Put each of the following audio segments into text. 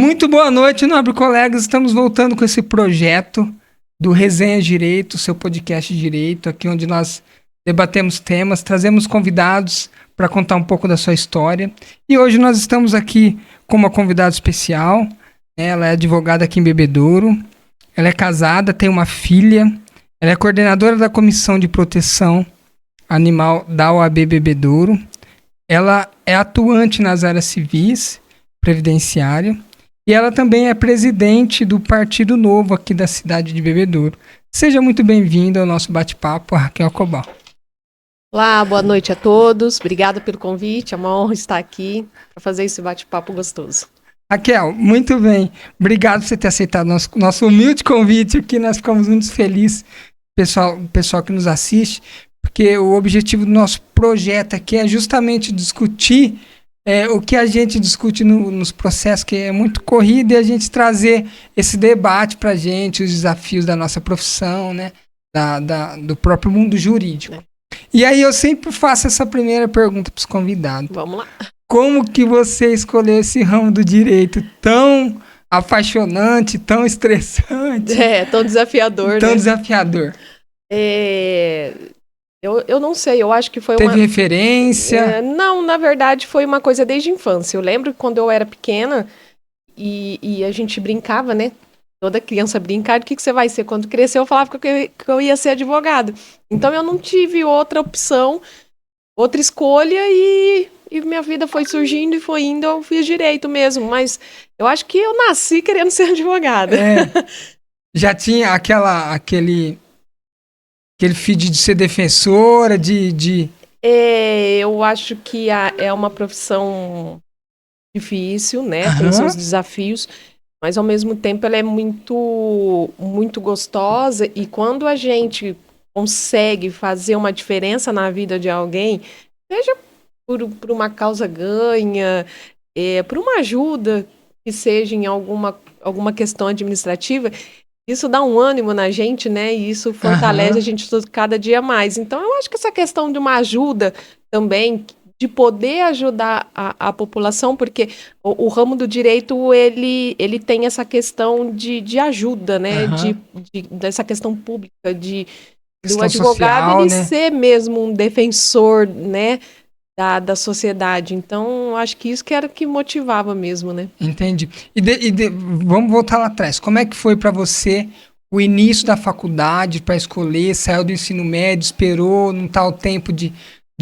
Muito boa noite, nobre colegas. Estamos voltando com esse projeto do Resenha Direito, seu podcast de direito, aqui onde nós debatemos temas, trazemos convidados para contar um pouco da sua história. E hoje nós estamos aqui com uma convidada especial. Ela é advogada aqui em Bebedouro. Ela é casada, tem uma filha. Ela é coordenadora da Comissão de Proteção Animal da OAB Bebedouro. Ela é atuante nas áreas civis, previdenciária. E ela também é presidente do Partido Novo aqui da cidade de Bebedouro. Seja muito bem-vinda ao nosso bate-papo, Raquel Cobal. Olá, boa noite a todos. Obrigada pelo convite. É uma honra estar aqui para fazer esse bate-papo gostoso. Raquel, muito bem. Obrigado por você ter aceitado nosso humilde convite aqui. Nós ficamos muito felizes, pessoal que nos assiste, porque o objetivo do nosso projeto aqui é justamente discutir o que a gente discute nos processos, que é muito corrido, e a gente trazer esse debate para a gente, os desafios da nossa profissão, né? Do próprio mundo jurídico. E aí eu sempre faço essa primeira pergunta para os convidados. Vamos lá. Como que você escolheu esse ramo do direito tão apaixonante, tão estressante? Tão desafiador, tão né? desafiador. Eu não sei, eu acho que foi Teve referência? Não, na verdade foi uma coisa desde a infância. Eu lembro que quando eu era pequena e a gente brincava, né? Toda criança brinca, o que você vai ser? Quando crescer eu falava que eu ia ser advogado. Então eu não tive outra opção, outra escolha e minha vida foi surgindo e foi indo, eu fiz direito mesmo. Mas eu acho que eu nasci querendo ser advogada. Já tinha aquele feed de ser defensora, eu acho que é uma profissão difícil, né? Tem seus desafios, mas ao mesmo tempo ela é muito, muito gostosa, e quando a gente consegue fazer uma diferença na vida de alguém, seja por uma causa ganha, por uma ajuda que seja em alguma questão administrativa, isso dá um ânimo na gente, né? E isso fortalece a gente cada dia mais. Então, eu acho que essa questão de uma ajuda também, de poder ajudar a população, porque o ramo do direito, ele tem essa questão de ajuda, né? Dessa questão pública, do advogado social, ele né? ser mesmo um defensor, né? Da sociedade. Então, acho que isso que era que motivava mesmo, né? Entendi. Vamos voltar lá atrás. Como é que foi para você o início da faculdade para escolher? Saiu do ensino médio, esperou, não tá o tempo de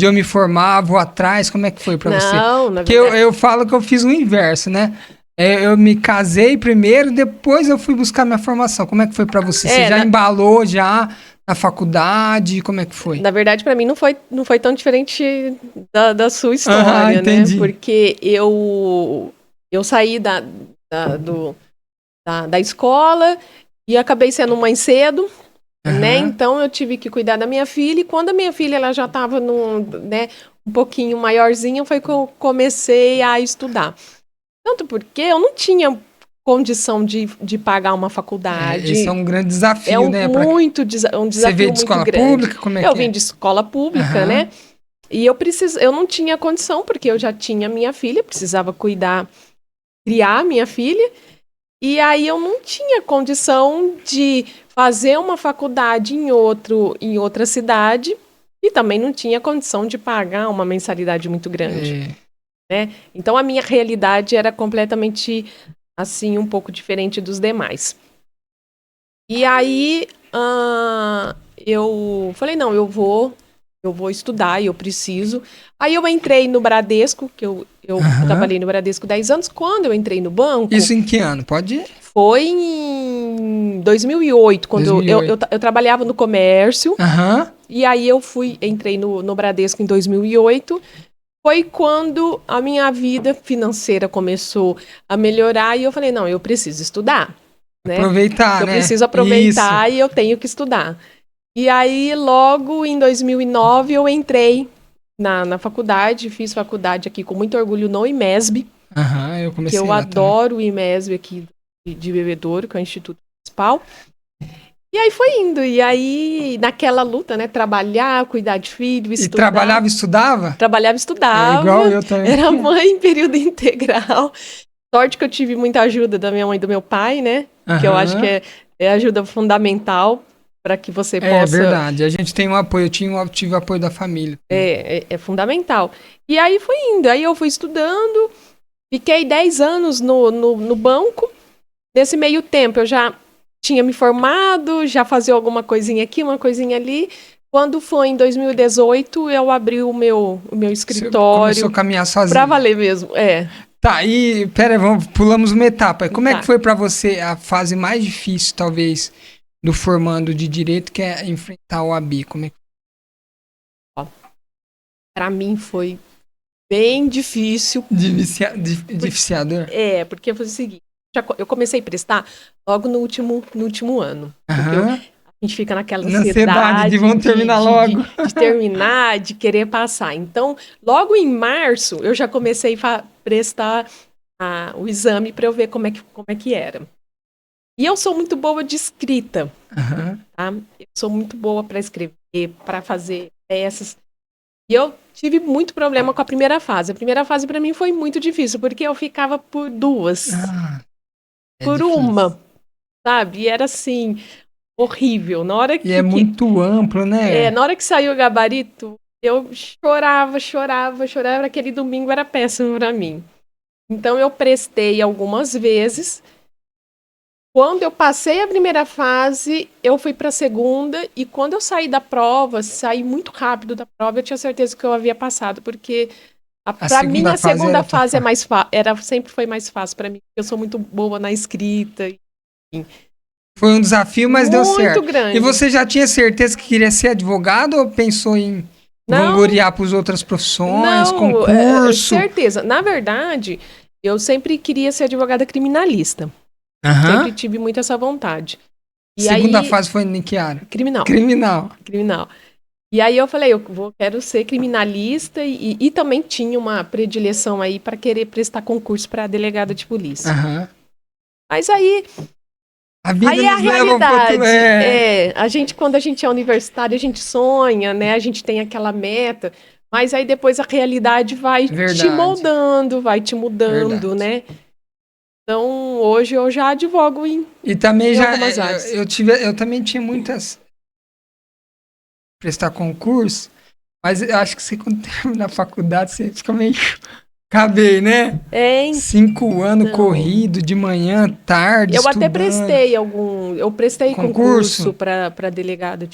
eu me formar, vou atrás? Como é que foi para você? Não, na Porque verdade... eu falo que eu fiz o inverso, né? Eu me casei primeiro, depois eu fui buscar minha formação. Como é que foi para você? Você já embalou já na faculdade? Como é que foi? Na verdade, para mim, não foi tão diferente da sua história, né? Entendi. Porque eu saí da escola e acabei sendo mãe cedo, né? Então, eu tive que cuidar da minha filha. E quando a minha filha ela já estava um pouquinho maiorzinha, foi que eu comecei a estudar. Tanto porque eu não tinha condição de pagar uma faculdade. Esse é um grande desafio, né? Um desafio Você veio de escola pública? Como é que eu vim de escola pública, né? E eu não tinha condição, porque eu já tinha minha filha, precisava criar minha filha, e aí eu não tinha condição de fazer uma faculdade em outra cidade, e também não tinha condição de pagar uma mensalidade muito grande. Né? Então a minha realidade era completamente assim, um pouco diferente dos demais. E aí, eu falei, não, eu vou estudar, eu preciso. Aí eu entrei no Bradesco, que eu trabalhei no Bradesco 10 anos. Quando eu entrei no banco... Isso em que ano? Pode ir? Foi em 2008, quando eu trabalhava no comércio. E aí eu entrei no Bradesco em 2008. Foi quando a minha vida financeira começou a melhorar e eu falei, não, eu preciso estudar, né? Aproveitar, eu preciso aproveitar e eu tenho que estudar. E aí, logo em 2009, eu entrei na faculdade, fiz faculdade aqui com muito orgulho no IMESB, eu comecei que eu adoro o IMESB aqui de Bebedouro, que é o Instituto Municipal. E aí foi indo, e aí naquela luta, né, trabalhar, cuidar de filho, estudar. E trabalhava e estudava? Trabalhava e estudava. Igual eu também. Era mãe em período integral. Sorte que eu tive muita ajuda da minha mãe e do meu pai, né? Que eu acho que é ajuda fundamental para que você possa... É verdade, a gente tem um apoio, eu tive apoio da família. É fundamental. E aí foi indo, aí eu fui estudando, fiquei 10 anos no banco. Nesse meio tempo eu já tinha me formado, já fazia alguma coisinha aqui, uma coisinha ali. Quando foi em 2018, eu abri o meu escritório. Você começou a caminhar sozinho. Pra valer mesmo, Tá, e pera, pulamos uma etapa. Como é que foi pra você a fase mais difícil, talvez, do formando de direito, que é enfrentar o AB? Como é que... Pra mim foi bem difícil. Viciador? Porque foi o seguinte, eu comecei a prestar logo no último ano. Porque a gente fica naquela ansiedade de vão terminar logo. De terminar, de querer passar. Então, logo em março, eu já comecei a prestar o exame para eu ver como é que era. E eu sou muito boa de escrita. Tá? Eu sou muito boa para escrever, para fazer peças. E eu tive muito problema com a primeira fase. A primeira fase, para mim, foi muito difícil, porque eu ficava por duas. Por difícil. Uma. Sabe? E era assim... horrível. Na hora que, é muito amplo, né? Na hora que saiu o gabarito, eu chorava. Aquele domingo era péssimo para mim. Então, eu prestei algumas vezes. Quando eu passei a primeira fase, eu fui para a segunda. E quando eu saí da prova, saí muito rápido da prova, eu tinha certeza que eu havia passado. Porque, para mim, a segunda fase sempre foi mais fácil para mim. Eu sou muito boa na escrita. Enfim. Foi um desafio, mas deu certo. Muito grande. E você já tinha certeza que queria ser advogado ou pensou em vangloriar para as outras profissões, concurso? Certeza. Na verdade, eu sempre queria ser advogada criminalista. Sempre tive muito essa vontade. E segunda fase foi em que área? Criminal. E aí eu falei, quero ser criminalista e também tinha uma predileção aí para querer prestar concurso para delegada de polícia. Mas aí... Aí é a realidade. Quando a gente é universitário, a gente sonha, né? A gente tem aquela meta, mas aí depois a realidade vai te moldando, vai te mudando, né? Então, hoje eu já advogo em algumas áreas. Eu também tinha muitas prestar concurso, mas eu acho que você, quando termina a faculdade, você fica meio... Acabei, né? 5 anos corrido, de manhã, tarde, estudando. Até prestei eu prestei concurso para delegada.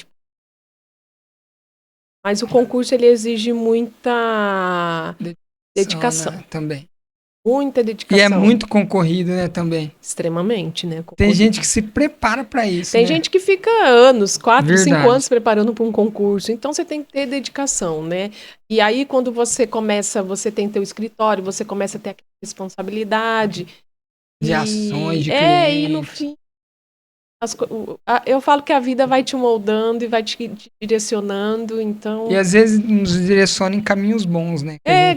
Mas o concurso, ele exige muita dedicação. Né? Também. Muita dedicação. E é muito concorrido, né, também. Extremamente, né? Concorrido. Tem gente que se prepara para isso, Tem gente que fica anos, 4, 5 anos preparando para um concurso. Então, você tem que ter dedicação, né? E aí, quando você tem teu escritório, você começa a ter aquela responsabilidade. De ações, de clientes. E no fim, eu falo que a vida vai te moldando e vai te direcionando, então... E às vezes nos direciona em caminhos bons, né? É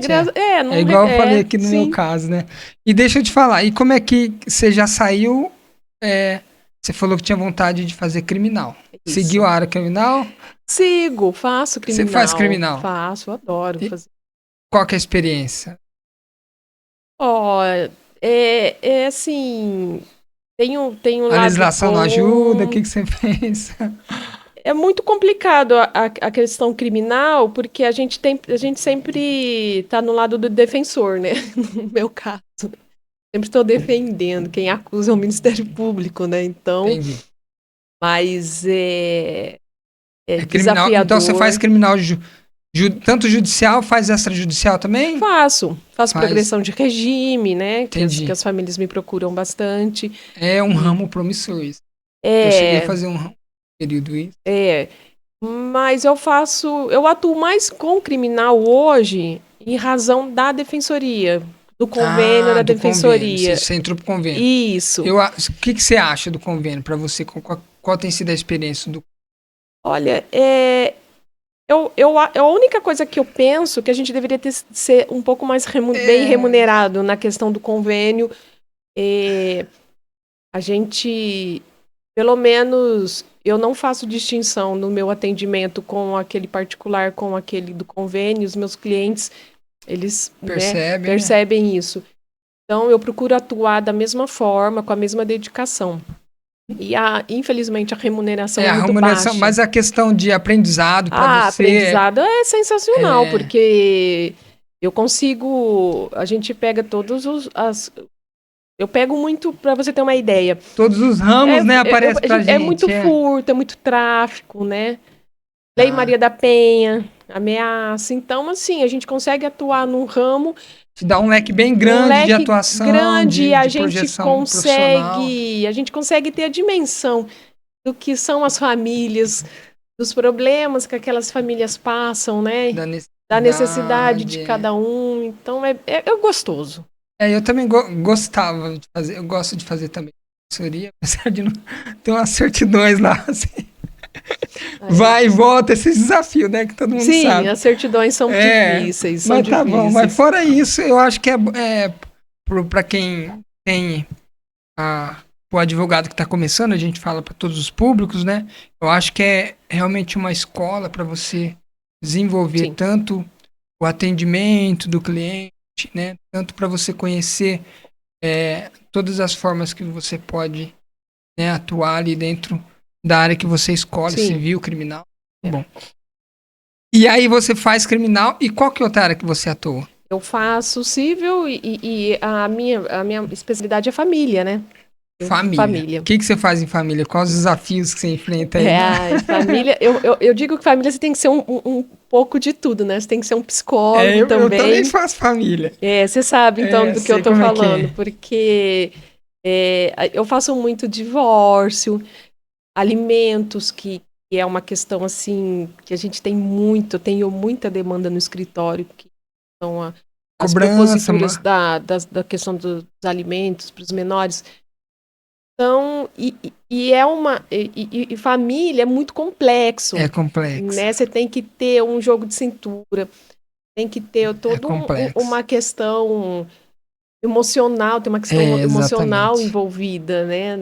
igual eu falei aqui no meu caso, né? E deixa eu te falar, e como é que você já saiu... você falou que tinha vontade de fazer criminal. Isso. Seguiu a área criminal? Faço criminal. Você faz criminal? Faço, adoro fazer. Qual que é a experiência? Assim... Tem um a legislação não ajuda? O que você pensa? É muito complicado a questão criminal, porque a gente sempre está no lado do defensor, né? No meu caso. Sempre estou defendendo. Quem acusa é o Ministério Público, né? Então... Entendi. Mas é criminal. Então você faz criminal tanto judicial, faz extrajudicial também? Faço progressão de regime, né? Que as famílias me procuram bastante. É um ramo promissor isso. Eu cheguei a fazer um período isso. Mas eu atuo mais com criminal hoje em razão da defensoria, do convênio da defensoria. Convênio. Você entrou pro convênio. Isso. O que você acha do convênio para você? Qual tem sido a experiência do... Olha, a única coisa que eu penso que a gente deveria ser um pouco mais bem remunerado na questão do convênio. A gente, pelo menos, eu não faço distinção no meu atendimento com aquele particular, com aquele do convênio. Os meus clientes, eles percebem isso. Então, eu procuro atuar da mesma forma, com a mesma dedicação. E, infelizmente, a remuneração é muito baixa. Mas a questão de aprendizado para você... aprendizado é sensacional, porque eu consigo... A gente pega todos eu pego muito, para você ter uma ideia. Todos os ramos, né, aparecem pra gente. É muito furto, é muito tráfico, né? Lei Maria da Penha, ameaça. Então, assim, a gente consegue atuar num ramo... Te dá um leque bem grande de atuação, grande, de a gente projeção profissional. a gente consegue ter a dimensão do que são as famílias, dos problemas que aquelas famílias passam, né? Da necessidade de cada um. Então, é gostoso. Eu também gostava de fazer, eu gosto de fazer também assessoria, apesar de não ter umas certidões lá, assim. Vai e volta, esses desafios, né, que todo mundo sabe. Sim, as certidões são difíceis, mas tá bom, mas fora isso, eu acho que para quem tem o advogado que está começando, a gente fala para todos os públicos, né, eu acho que é realmente uma escola para você desenvolver tanto o atendimento do cliente, né, tanto para você conhecer todas as formas que você pode, né, atuar ali dentro da área que você escolhe, civil, criminal. Bom. E aí você faz criminal, e qual que é outra área que você atua? Eu faço civil e a minha especialidade é família, né? Família. O que você faz em família? Quais os desafios que você enfrenta aí? Família, eu digo que família você tem que ser um pouco de tudo, né? Você tem que ser um psicólogo também. Eu também faço família. Você sabe então do que eu tô falando, porque eu faço muito divórcio, alimentos, que é uma questão assim, que a gente tem eu tenho muita demanda no escritório, que são as proposituras da questão dos alimentos para os menores. Então, e família é muito complexo. É complexo. Né? Você tem que ter um jogo de cintura, tem que ter toda uma questão emocional, tem uma questão emocional envolvida, né,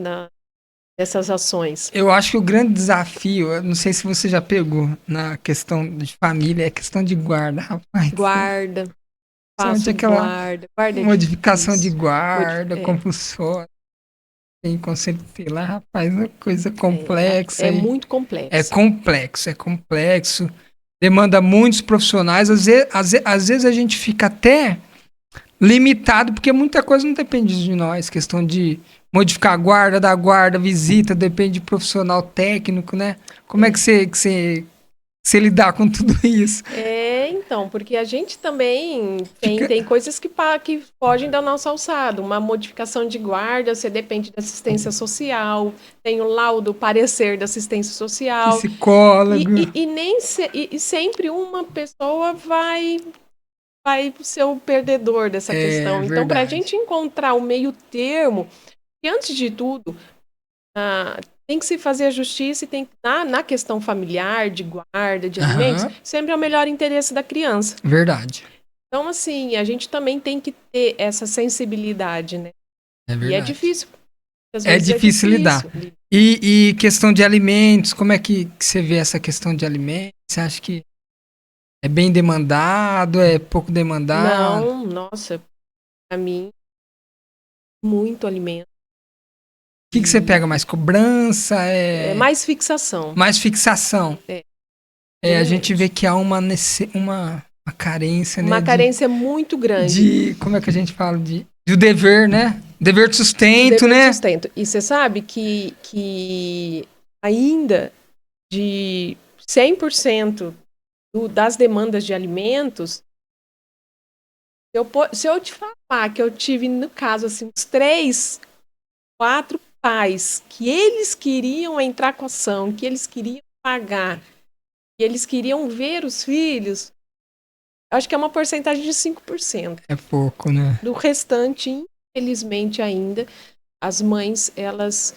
nessas ações. Eu acho que o grande desafio, eu não sei se você já pegou na questão de família, é a questão de guarda, rapaz. Guarda. Faço guarda. Modificação de guarda, compulsória. Tem conceito, sei lá, rapaz, uma coisa complexa. É muito complexo. É complexo. Demanda muitos profissionais. Às vezes a gente fica até limitado, porque muita coisa não depende de nós. Questão de modificar a guarda, da guarda, visita, depende de profissional técnico, né? Como é que você lidar com tudo isso? Então, porque a gente também tem coisas que fogem da nossa alçada. Uma modificação de guarda, você depende da assistência social, tem o laudo, parecer da assistência social. Psicólogo. E sempre uma pessoa vai ser o perdedor dessa questão. Então, para a gente encontrar o meio termo, e antes de tudo, tem que se fazer a justiça e tem na questão familiar, de guarda, de alimentos, sempre é o melhor interesse da criança. Verdade. Então, assim, a gente também tem que ter essa sensibilidade, né? É verdade. E é difícil. É difícil lidar. E questão de alimentos, como é que você vê essa questão de alimentos? Você acha que é bem demandado, é pouco demandado? Não, nossa, pra mim, muito alimento. O que você pega mais? Cobrança? Mais fixação. Mais fixação. A gente vê que há uma carência, né? Uma carência muito grande. Como é que a gente fala? Do dever, né? Dever de sustento, né? De sustento. E você sabe que ainda de 100% das demandas de alimentos, se eu te falar que eu tive, no caso, assim, uns 3, 4 pais que eles queriam entrar com ação, que eles queriam pagar, que eles queriam ver os filhos, acho que é uma porcentagem de 5%. É pouco, né? Do restante, infelizmente ainda, as mães, elas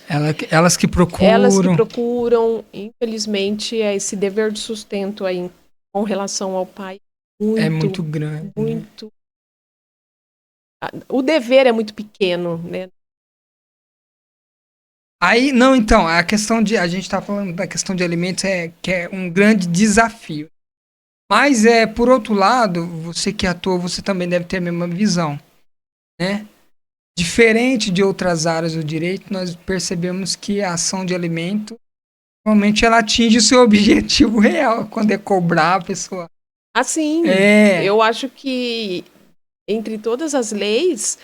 que procuram. Elas que procuram, infelizmente, esse dever de sustento aí com relação ao pai é muito grande. Muito. Né? O dever é muito pequeno, né? Aí, não, então, a gente tá falando da questão de alimentos, que é um grande desafio. Mas, por outro lado, você que atua, você também deve ter a mesma visão, né? diferente de outras áreas do direito, nós percebemos que a ação de alimento, normalmente ela atinge o seu objetivo real, quando é cobrar a pessoa. Assim, eu acho que entre todas as leis,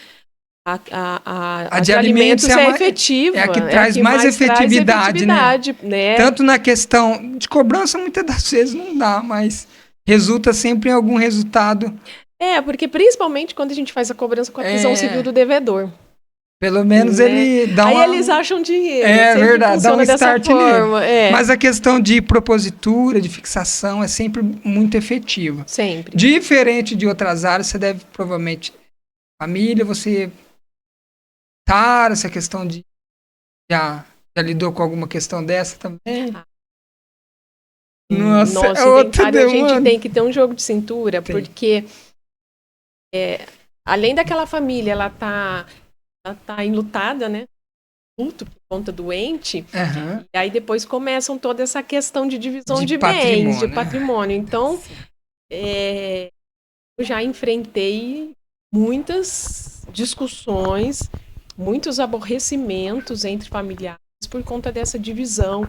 a de alimentos é efetiva. É a que traz mais efetividade, né? Tanto na questão de cobrança, muitas das vezes não dá, mas resulta sempre em algum resultado. Porque principalmente quando a gente faz a cobrança com a aquisição civil do devedor. Pelo menos ele dá Aí eles acham dinheiro. É verdade, dá um start nele. Mas a questão de propositura, de fixação, é sempre muito efetiva. Sempre. Diferente de outras áreas, você deve provavelmente... Família, você... essa questão de... Já lidou com alguma questão dessa também? Nossa, é outra demanda. A gente tem que ter um jogo de cintura, porque... além daquela família, ela tá enlutada, né? Luto por conta doente. E aí depois começam toda essa questão de divisão de bens, de patrimônio. Então, eu já enfrentei muitas discussões, muitos aborrecimentos entre familiares por conta dessa divisão,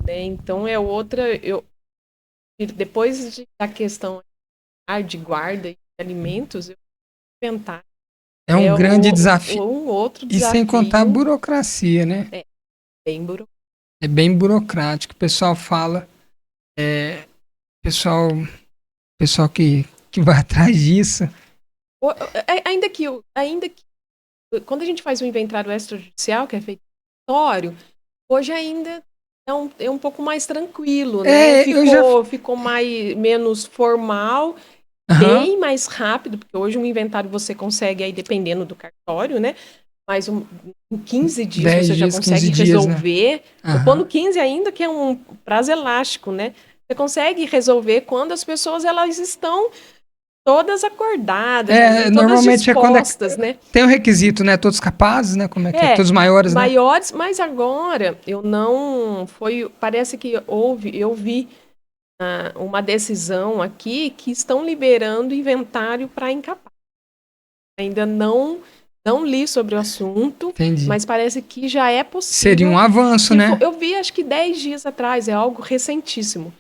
né? Então é outra... depois da questão de guarda e alimentos, eu vou inventar. É um grande desafio. Um outro desafio. E sem contar a burocracia, né? É bem burocrático. O pessoal fala... pessoal que vai atrás disso. Ainda que quando a gente faz um inventário extrajudicial, que é feito no cartório, hoje ainda é um pouco mais tranquilo, né? Ficou menos formal, bem mais rápido, porque hoje um inventário você consegue, aí dependendo do cartório, né? Mas em 15 dias você já consegue resolver. Né? Eu pondo 15 ainda, que é um prazo elástico, né? Você consegue resolver quando as pessoas elas estão todas acordadas, todas normalmente dispostas, né? Tem um requisito, né? Todos capazes, né? Como é que é? Todos maiores, né? Maiores, mas agora parece que eu vi uma decisão aqui que estão liberando inventário para incapaz. Ainda não li sobre o assunto, mas parece que já é possível. Seria um avanço, né? Eu vi, acho que 10 dias atrás, é algo recentíssimo.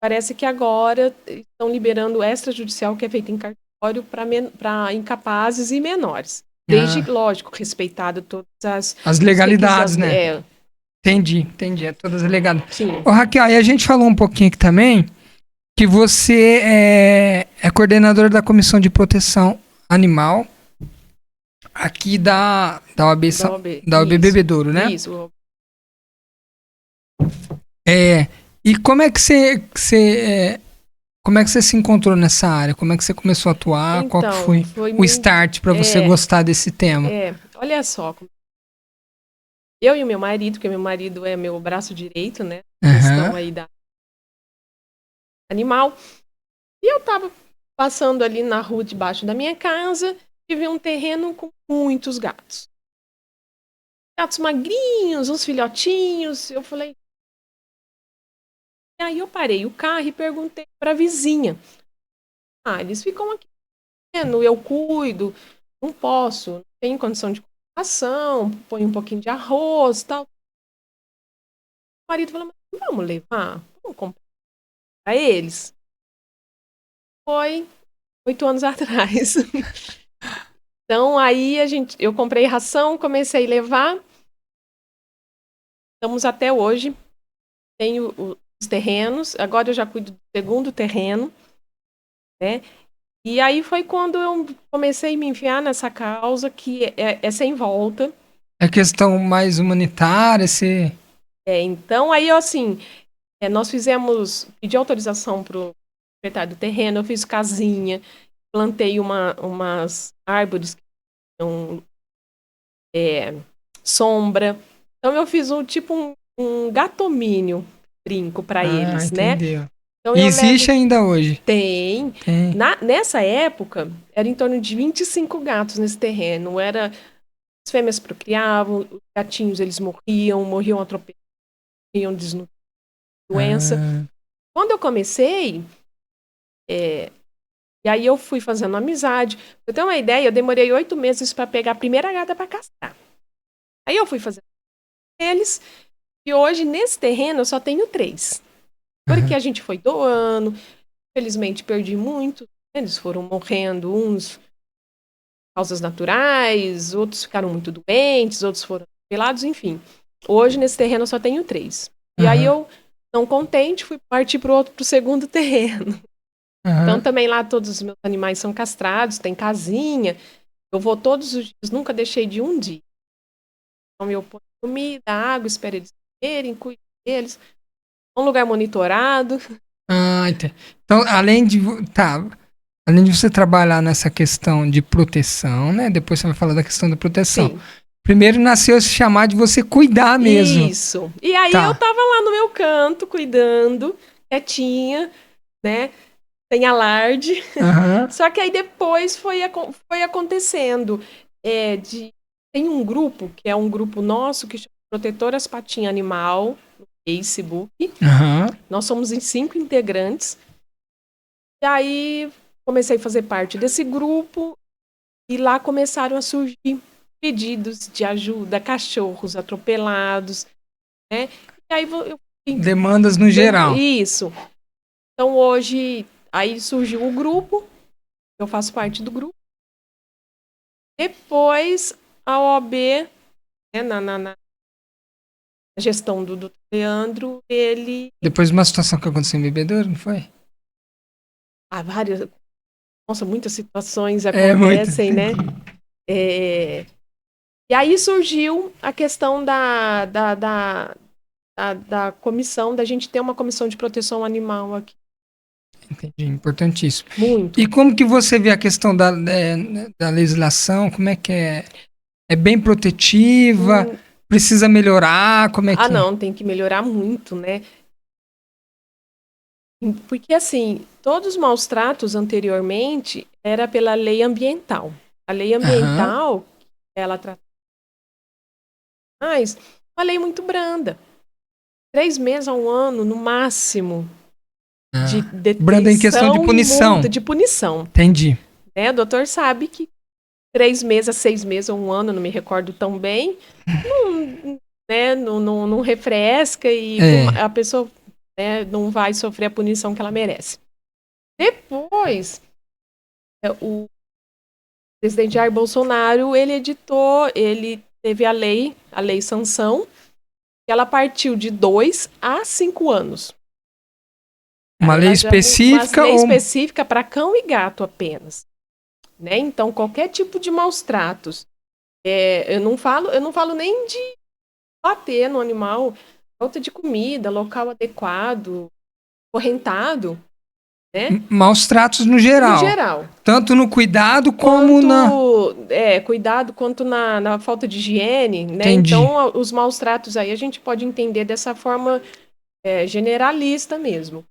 Parece que agora estão liberando o extrajudicial que é feito em cartório para incapazes e menores. Desde, lógico, respeitado todas as legalidades, né? Entendi. É todas as legalidades. Sim. Raquel, e a gente falou um pouquinho aqui também que você é coordenadora da Comissão de Proteção Animal aqui da OAB Bebedouro, né? Isso. E como é que você se encontrou nessa área? Como é que você começou a atuar? Então, qual que foi o start para você gostar desse tema? Olha só. Eu e o meu marido, porque meu marido é meu braço direito, né? Questão aí da animal. E eu tava passando ali na rua debaixo da minha casa e vi um terreno com muitos gatos. Gatos magrinhos, uns filhotinhos. Eu falei... Aí eu parei o carro e perguntei para a vizinha. Eles ficam aqui, eu cuido, não posso, não tenho condição de ação, põe um pouquinho de arroz e tal. O marido falou, mas vamos levar, vamos comprar para eles. Foi 8 anos atrás. Então aí eu comprei ração, comecei a levar. Estamos até hoje. Tenho os terrenos, agora eu já cuido do segundo terreno, né? E aí foi quando eu comecei a me enfiar nessa causa que é sem volta. É questão mais humanitária, então aí nós pedi autorização para o proprietário do terreno, eu fiz casinha, plantei umas árvores que dão sombra. Então eu fiz um gatomínio, brinco para eles, entendi. Né? Então, existe ainda hoje? Tem. Nessa época, era em torno de 25 gatos nesse terreno. As fêmeas procriavam, os gatinhos eles morriam atropelados, morriam de doença. Quando eu comecei, E aí eu fui fazendo amizade. Pra eu ter uma ideia, eu demorei 8 meses para pegar a primeira gata para castrar. Aí eu fui fazendo eles, e hoje nesse terreno eu só tenho 3. Porque a gente foi doando, infelizmente perdi muito, eles foram morrendo, uns causas naturais, outros ficaram muito doentes, outros foram atropelados, enfim. Hoje nesse terreno eu só tenho 3. E aí eu, não contente, fui partir pro segundo terreno. Então também lá todos os meus animais são castrados, tem casinha. Eu vou todos os dias, nunca deixei de um dia. Então eu ponho comida, água, espero eles comerem, cuido deles. Um lugar monitorado. Então, além de você trabalhar nessa questão de proteção, né? Depois você vai falar da questão da proteção. Sim. Primeiro nasceu esse chamar de você cuidar mesmo. Isso. E aí eu tava lá no meu canto, cuidando, quietinha, né? Sem alarde. Só que aí depois foi acontecendo. Tem um grupo, que é um grupo nosso, que chama Protetoras Patinha Animal, no Facebook. Nós somos em 5 integrantes. E aí comecei a fazer parte desse grupo e lá começaram a surgir pedidos de ajuda, cachorros atropelados, né? E aí demandas no geral. Isso. Então hoje aí surgiu o grupo, eu faço parte do grupo. Depois a OAB, né, na gestão do Dr. Leandro, ele... Depois de uma situação que aconteceu em Bebedouro, não foi? Várias... Nossa, muitas situações acontecem, né? E aí surgiu a questão da comissão, da gente ter uma comissão de proteção animal aqui. Entendi, importantíssimo. Muito. E como que você vê a questão da legislação? Como é que é? É bem protetiva? Precisa melhorar? Como é que... não, tem que melhorar muito, né? Porque, assim, todos os maus tratos anteriormente era pela lei ambiental. A lei ambiental, ela trata mais, uma lei muito branda. 3 meses a 1 ano, no máximo, de detenção. Branda em questão de punição. Multa, de punição. Entendi. Né? O doutor sabe que 3 meses a 6 meses ou 1 ano, não me recordo tão bem, não refresca e a pessoa, né, não vai sofrer a punição que ela merece. Depois, o presidente Jair Bolsonaro, ele teve a lei sanção, que ela partiu de 2 a 5 anos. Uma lei específica? Uma lei específica para cão e gato apenas. Né? Então, qualquer tipo de maus tratos. Eu não falo nem de bater no animal, falta de comida, local adequado, correntado. Né? Maus tratos no geral. No geral. Tanto no cuidado como cuidado quanto na falta de higiene. Né? Entendi. Então, os maus tratos aí a gente pode entender dessa forma generalista mesmo.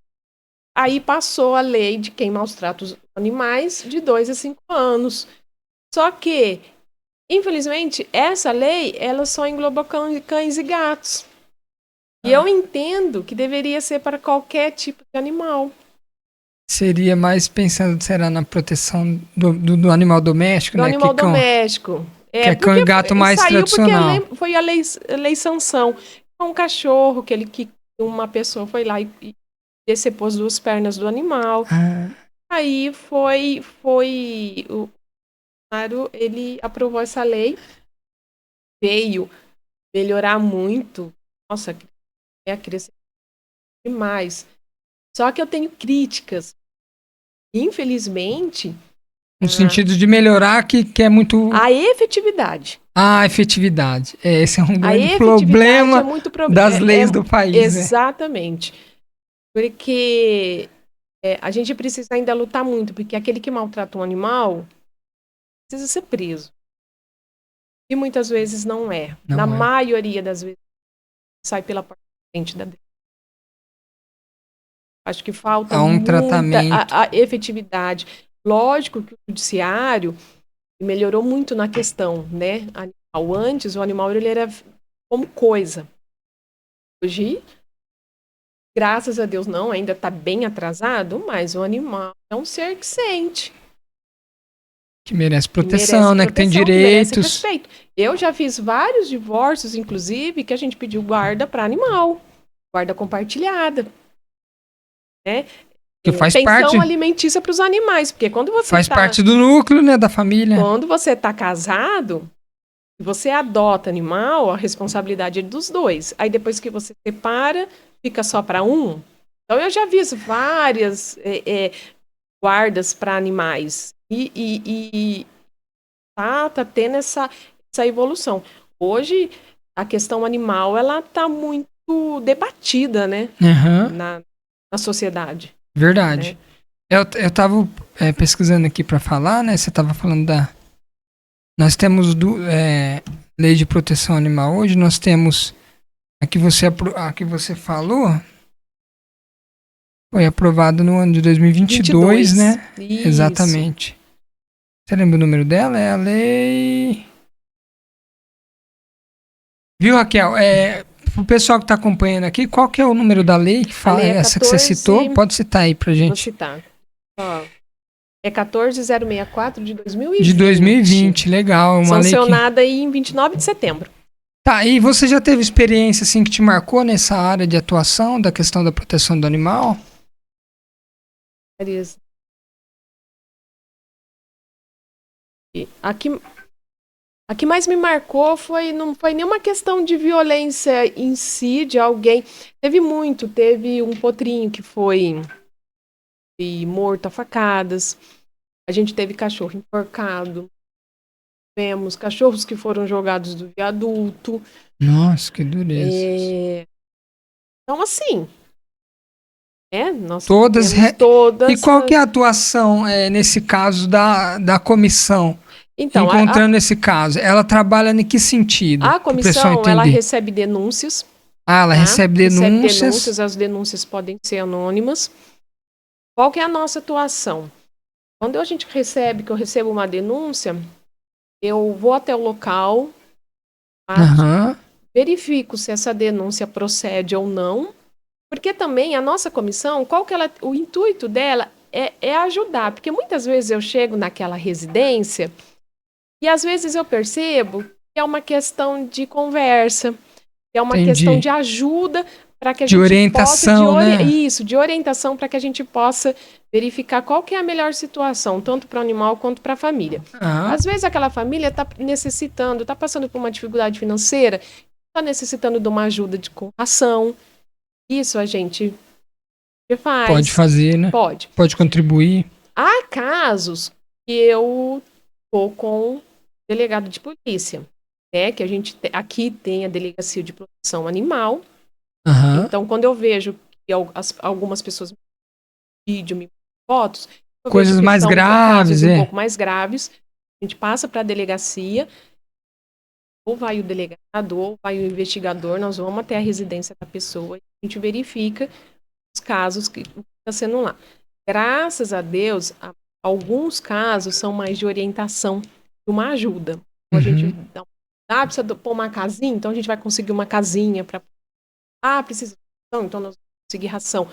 Aí passou a lei de quem maltrata os animais de 2 a 5 anos. Só que, infelizmente, essa lei, ela só engloba cães e gatos. E eu entendo que deveria ser para qualquer tipo de animal. Seria mais pensando, será, na proteção do animal doméstico, do né? animal doméstico. Que é cão e gato mais tradicional. Porque foi a lei sanção. Um cachorro que uma pessoa foi lá e decepou as 2 pernas do animal. Aí o Bolsonaro, ele aprovou essa lei, veio melhorar muito. Nossa, crescer demais. Só que eu tenho críticas. Infelizmente... No sentido de melhorar, que é muito... A efetividade. A efetividade. Esse é um grande problema das leis do país. Exatamente. Né? Porque a gente precisa ainda lutar muito, porque aquele que maltrata um animal precisa ser preso. E muitas vezes não é. Na maioria das vezes sai pela porta da frente da dele. Acho que falta tratamento. A efetividade. Lógico que o judiciário melhorou muito na questão, né? Antes, o animal ele era como coisa. Hoje, Graças a Deus não, ainda está bem atrasado, mas o animal é um ser que sente. Que merece proteção, né? Que tem merece direitos. respeito. Eu já fiz vários divórcios, inclusive, que a gente pediu guarda para animal. Guarda compartilhada. Né? Que faz Pensão parte. alimentícia para os animais. Porque quando você faz parte do núcleo, né? Da família. Quando você está casado, você adota animal, a responsabilidade é dos dois. Aí depois que você separa, fica só para um. Então eu já vi várias guardas para animais. E tá tendo essa evolução. Hoje, a questão animal, ela tá muito debatida, né? Na sociedade. Verdade. Né? Eu tava pesquisando aqui para falar, né? Você tava falando Nós temos lei de proteção animal hoje, nós temos a que você falou, foi aprovado no ano de 2022, né? Isso. Exatamente. Você lembra o número dela? É a lei... Viu, Raquel? O pessoal que está acompanhando aqui, qual que é o número da lei que fala essa 14... que você citou? Pode citar aí pra gente. Vou citar. Ó, é 14064 de 2020. De 2020, legal. Uma sancionada aí em 29 de setembro. Tá, e você já teve experiência assim que te marcou nessa área de atuação da questão da proteção do animal? A que mais me marcou não foi nenhuma questão de violência em si, de alguém. Teve um potrinho que foi morto a facadas. A gente teve cachorro enforcado. Tivemos cachorros que foram jogados do viaduto. Nossa, que dureza. Então, assim... nós todas. E qual que é a atuação nesse caso da comissão? Então, encontrando esse caso, ela trabalha em que sentido? A comissão, ela recebe denúncias. Ela recebe denúncias. As denúncias podem ser anônimas. Qual que é a nossa atuação? Quando a gente que eu recebo uma denúncia, eu vou até o local, verifico se essa denúncia procede ou não, porque também a nossa comissão, o intuito dela é ajudar, porque muitas vezes eu chego naquela residência e às vezes eu percebo que é uma questão de conversa, que é uma questão de ajuda para que a gente orientação, possa... né? Isso, de orientação para que a gente possa verificar qual que é a melhor situação, tanto para o animal quanto para a família. Às vezes aquela família está necessitando, está passando por uma dificuldade financeira, está necessitando de uma ajuda com ração. Isso a gente faz. Pode fazer, né? Pode contribuir. Há casos que eu estou com o delegado de polícia, né? Que a gente aqui tem a delegacia de proteção animal. Então, quando eu vejo que algumas pessoas me vídeo, me fotos, coisas mais graves, um pouco mais graves, a gente passa para a delegacia, ou vai o delegado, ou vai o investigador, nós vamos até a residência da pessoa, a gente verifica os casos que estão sendo lá. Graças a Deus, alguns casos são mais de orientação, de uma ajuda. Então, a gente precisa pôr uma casinha, então a gente vai conseguir uma casinha para... precisa de ração, então nós vamos conseguir ração.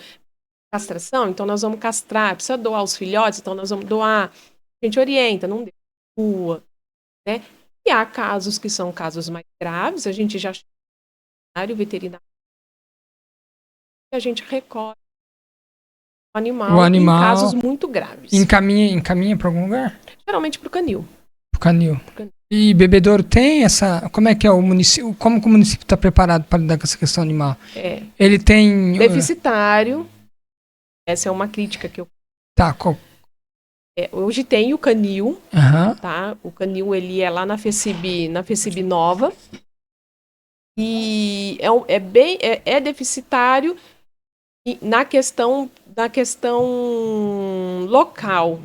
Castração, então nós vamos castrar. Precisa doar os filhotes, então nós vamos doar. A gente orienta, não deixa rua, né? E há casos que são casos mais graves, a gente já chama o veterinário e a gente recolhe o animal em casos muito graves. Encaminha para algum lugar? Geralmente para o canil. E Bebedouro tem essa... Como é que é o município? Como que o município está preparado para lidar com essa questão animal? Ele tem... Deficitário. Essa é uma crítica que eu... Tá, qual? Hoje tem o canil, tá? O canil, ele é lá na FECIB Nova. E é deficitário na questão local.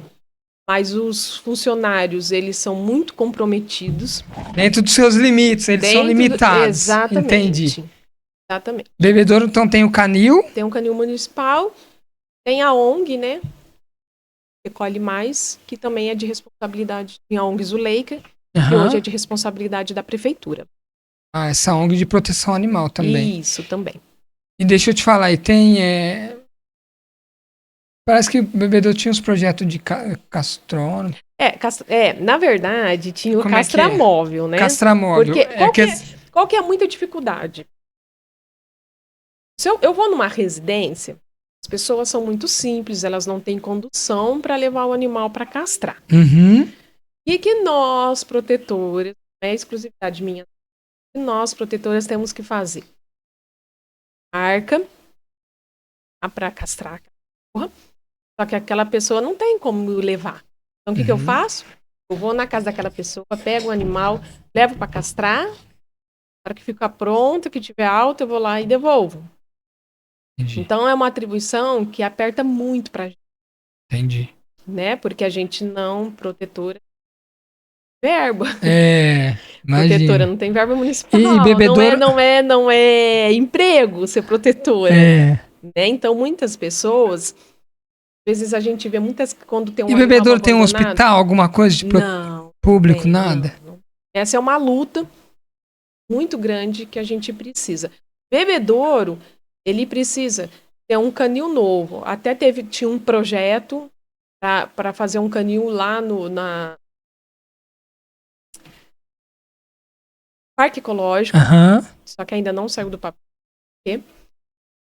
Mas os funcionários, eles são muito comprometidos. Dentro dos seus limites, eles são limitados. Exatamente. Entendi. Exatamente. Bebedouro, então, tem o canil. Tem um canil municipal. Tem a ONG, né? Recolhe mais, que também é de responsabilidade. Tem a ONG Zuleika, que hoje é de responsabilidade da prefeitura. Essa ONG de proteção animal também. Isso, também. E deixa eu te falar, e tem. Parece que o bebedouro tinha uns projetos de castrônomo. Na verdade, tinha o Como é que é? castramóvel, né? Castramóvel. Porque qual que é muita dificuldade? Se eu vou numa residência, as pessoas são muito simples, elas não têm condução para levar o animal para castrar. Uhum. E que nós, protetores, não é exclusividade minha, que nós, protetoras, temos que fazer? Marca para castrar a cachorra, só que aquela pessoa não tem como levar. Então, o que eu faço? Eu vou na casa daquela pessoa, pego o animal, levo para castrar, na hora que ficar pronto, que tiver alta, eu vou lá e devolvo. Entendi. Então, é uma atribuição que aperta muito para a gente. Entendi. Né? Porque a gente não, protetora, verba. Protetora Imagina. não tem verba municipal. E bebedouro. Não é emprego ser protetora. Né? Então, muitas pessoas, às vezes a gente vê muitas quando tem um E animal bebedouro tem um abandonado. hospital, alguma coisa de público, nada? Não. Essa é uma luta muito grande que a gente precisa. Bebedouro, ele precisa ter um canil novo. Até tinha um projeto para fazer um canil lá na Parque Ecológico, só que ainda não saiu do papel.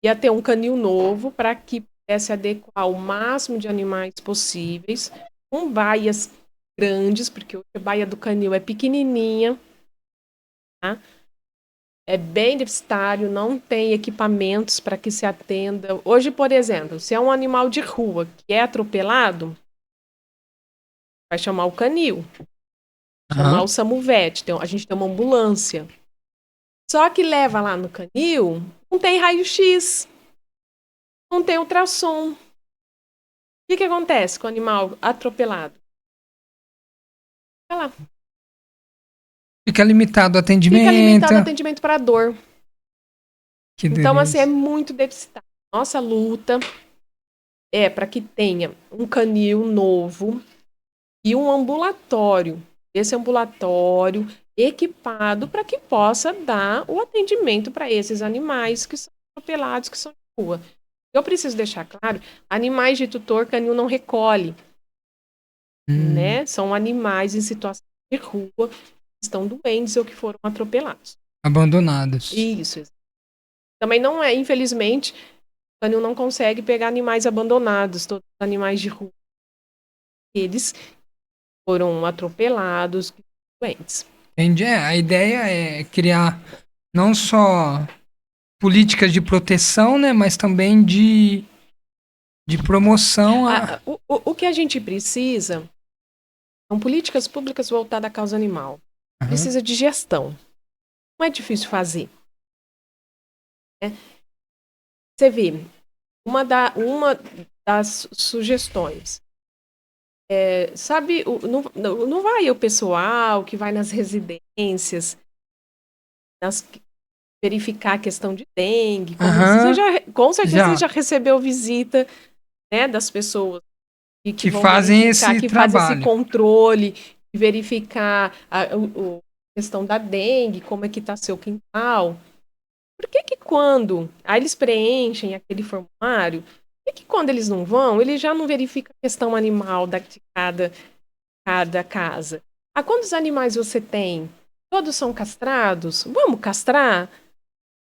Ia ter um canil novo para que pudesse adequar o máximo de animais possíveis, com baias grandes, porque hoje a baia do canil é pequenininha, tá? É bem deficitário, não tem equipamentos para que se atenda. Hoje, por exemplo, se é um animal de rua que é atropelado, vai chamar o canil, chamar o SAMU-VET, a gente tem uma ambulância. Só que leva lá no canil, não tem raio-x, não tem ultrassom. O que acontece com o animal atropelado? Fica lá. Fica limitado o atendimento. Fica limitado o atendimento para dor. Então, assim, é delícia. muito deficitário. Nossa luta é para que tenha um canil novo e um ambulatório. Esse ambulatório equipado para que possa dar o atendimento para esses animais que são atropelados, que são de rua. Eu preciso deixar claro, animais de tutor canil não recolhe, né? São animais em situação de rua, que estão doentes ou que foram atropelados. Abandonados. Isso. Também não é, infelizmente, o canil não consegue pegar animais abandonados, todos os animais de rua. Eles foram atropelados, doentes. Entendi. A ideia é criar não só políticas de proteção, né, mas também de promoção O que a gente precisa são políticas públicas voltadas à causa animal. Precisa de gestão. Não é difícil fazer. Você vê, uma das sugestões. Sabe, não vai o pessoal que vai nas residências verificar a questão de dengue. Com certeza você já recebeu visita, né, das pessoas que vão fazem esse fazem trabalho. esse controle, verificar a questão da dengue, como é que está seu quintal. Por que quando eles preenchem aquele formulário, por que quando eles não vão, eles já não verificam a questão animal de cada casa? Quantos animais você tem? Todos são castrados? Vamos castrar?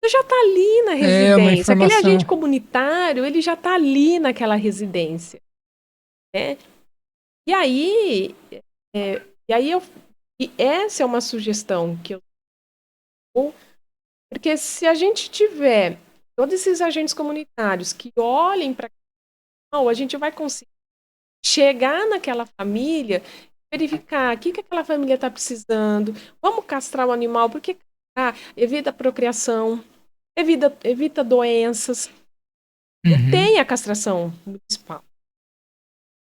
Você já está ali na residência. Aquele agente comunitário, ele já está ali naquela residência. Né? E aí essa é uma sugestão que eu dou, porque se a gente tiver todos esses agentes comunitários que olhem para a gente vai conseguir chegar naquela família, verificar o que aquela família está precisando, vamos castrar o animal, porque evita a procriação, evita doenças. E tem a castração municipal.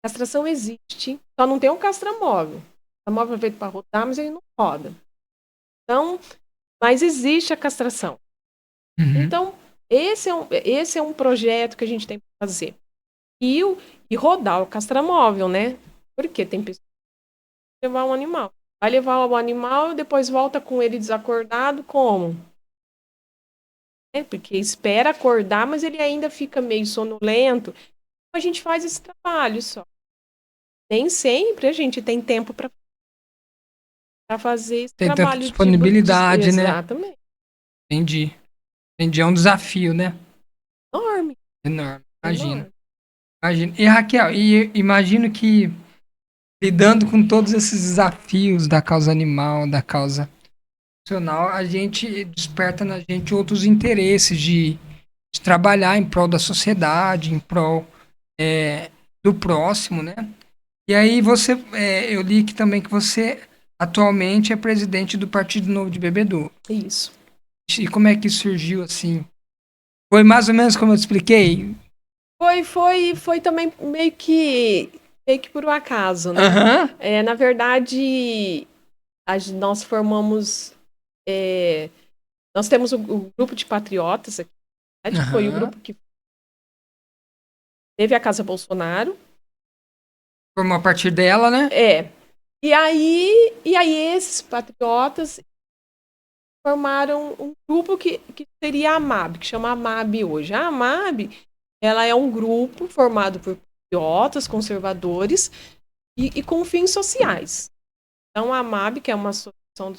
A castração existe, só não tem um castramóvel. O castramóvel é feito para rodar, mas ele não roda. Então, mas existe a castração. Então, esse é um projeto que a gente tem para fazer. E rodar o castramóvel, né? Porque tem pessoas que levar um animal. Vai levar o animal e depois volta com ele desacordado, como? né? Porque espera acordar, mas ele ainda fica meio sonolento. Então, a gente faz esse trabalho só. Nem sempre a gente tem tempo para fazer esse Tem tanta trabalho disponibilidade, né? Exatamente. Entendi. Entendi. É um desafio, né? Enorme. Enorme. Imagino. Enorme. Imagino. E Raquel, imagino que lidando com todos esses desafios da causa animal, da causa nacional, a gente desperta na gente outros interesses de trabalhar em prol da sociedade, em prol do próximo, né? E aí eu li que também que você atualmente é presidente do Partido Novo de Bebedouro. Isso. E como é que surgiu assim? Foi mais ou menos como eu te expliquei? Foi também meio que por um acaso, né? Aham. Na verdade, nós formamos. Nós temos o grupo de patriotas aqui, né, que foi o Aham. grupo que teve a Casa Bolsonaro. Formou a partir dela, né? E aí esses patriotas formaram um grupo que seria a AMAB, que chama AMAB hoje. A AMAB, ela é um grupo formado por patriotas, conservadores e com fins sociais. Então, a AMAB, que é uma associação do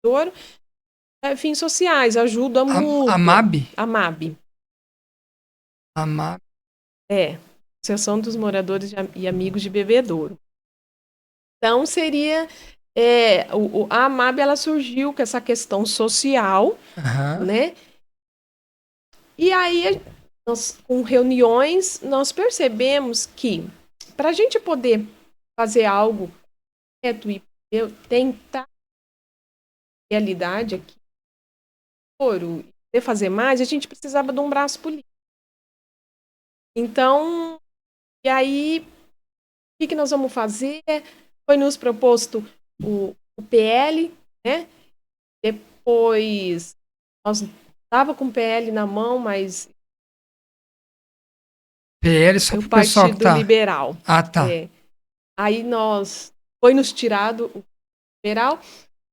setor, fins sociais, ajuda A mútua. MAB? AMAB, A MAB. Associação dos Moradores e Amigos de Bebedouro. Então, seria... a AMAB, ela surgiu com essa questão social, Aham. né? E aí, com reuniões, nós percebemos que para a gente poder fazer algo correto e tentar realidade aqui, e fazer mais, a gente precisava de um braço político. Então, e aí, o que nós vamos fazer? Foi nos proposto o PL, né? Depois, nós estava com o PL na mão, mas PL só o pro pessoal que Partido tá. Liberal. Ah, tá. Aí foi nos tirado o liberal,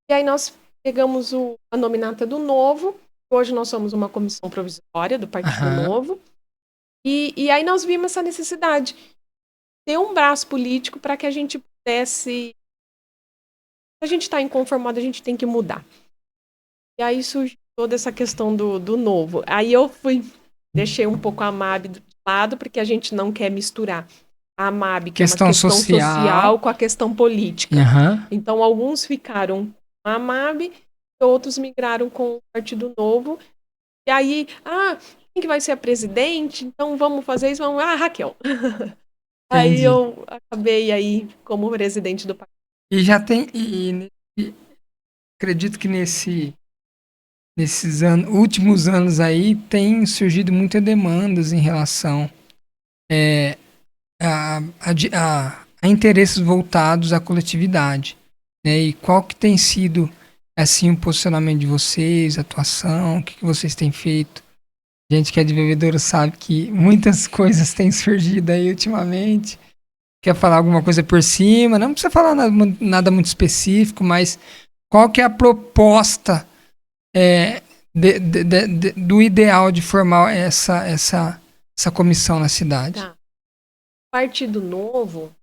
e aí nós pegamos a nominata do Novo. Hoje nós somos uma comissão provisória do Partido Aham. Novo. E aí nós vimos essa necessidade de ter um braço político para que a gente pudesse. Se a gente está inconformado, a gente tem que mudar. E aí surgiu toda essa questão do Novo. Aí eu deixei um pouco a MAB de lado, porque a gente não quer misturar a AMAB, que é uma Questão questão social, social. com a questão política. Aham. Então, alguns ficaram com a AMAB e outros migraram com o Partido Novo. E aí, quem que vai ser a presidente? Então, vamos fazer isso. Raquel. Aí Entendi. eu acabei aí como presidente do partido. E já tem. Acredito que nesses últimos anos aí tem surgido muitas demandas em relação a interesses voltados à coletividade, né? E qual que tem sido assim o posicionamento de vocês, a atuação, o que vocês têm feito? Gente que é de bebedouro sabe que muitas coisas têm surgido aí ultimamente. Quer falar alguma coisa por cima? Não precisa falar nada muito específico, mas qual que é a proposta do ideal de formar essa comissão na cidade? Tá. Partido Novo,